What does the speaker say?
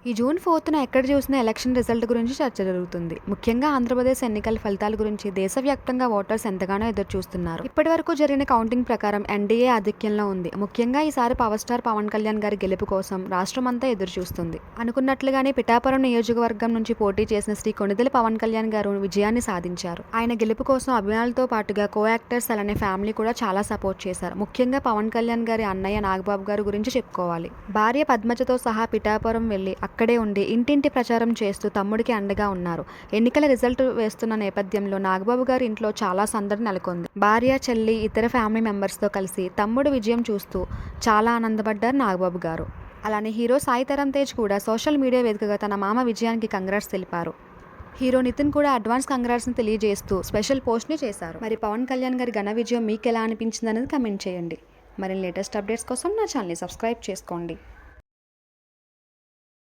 ఈ జూన్ 4న ఎక్కడ చూసినా ఎలక్షన్ రిజల్ట్ గురించి చర్చ జరుగుతుంది. ముఖ్యంగా ఆంధ్రప్రదేశ్ ఎన్నికల ఫలితాల గురించి దేశవ్యాప్తంగా ఓటర్స్ ఎంతగానో ఎదురుచూస్తున్నారు. ఇప్పటివరకు జరిగిన కౌంటింగ్ ప్రకారం ఎన్డీఏ ఆధిక్యంలో ఉంది. ముఖ్యంగా ఈసారి పవర్ స్టార్ పవన్ కళ్యాణ్ గారి గెలుపు కోసం రాష్ట్రమంతా ఎదురుచూస్తుంది. అనుకున్నట్లుగానే పిఠాపురం నియోజకవర్గం నుంచి పోటీ చేసిన శ్రీ కొణిదెల పవన్ కళ్యాణ్ గారు విజయాన్ని సాధించారు. ఆయన గెలుపు కోసం అభిమానులతో పాటుగా కో యాక్టర్స్ అలానే ఫ్యామిలీ కూడా చాలా సపోర్ట్ చేశారు. ముఖ్యంగా పవన్ కళ్యాణ్ గారి అన్నయ్య నాగబాబు గారి గురించి చెప్పుకోవాలి. భార్య పద్మజతో సహా పిఠాపురం వెళ్లి అక్కడే ఉండి ఇంటింటి ప్రచారం చేస్తూ తమ్ముడికి అండగా ఉన్నారు. ఎన్నికల రిజల్ట్ వేస్తున్న నేపథ్యంలో నాగబాబు గారి ఇంట్లో చాలా సందడి నెలకొంది. భార్య, చెల్లి, ఇతర ఫ్యామిలీ మెంబర్స్తో కలిసి తమ్ముడు విజయం చూస్తూ చాలా ఆనందపడ్డారు నాగబాబు గారు. అలానే హీరో సాయి తరం తేజ్ కూడా సోషల్ మీడియా వేదికగా తన మామ విజయానికి కంగ్రాట్స్ తెలిపారు. హీరో నితిన్ కూడా అడ్వాన్స్ కంగ్రాట్స్ని తెలియజేస్తూ స్పెషల్ పోస్ట్ని చేశారు. మరి పవన్ కళ్యాణ్ గారి ఘన విజయం మీకు ఎలా అనిపించింది అనేది కమెంట్ చేయండి. మరిన్ని లేటెస్ట్ అప్డేట్స్ కోసం నా ఛానల్ని సబ్స్క్రైబ్ చేసుకోండి.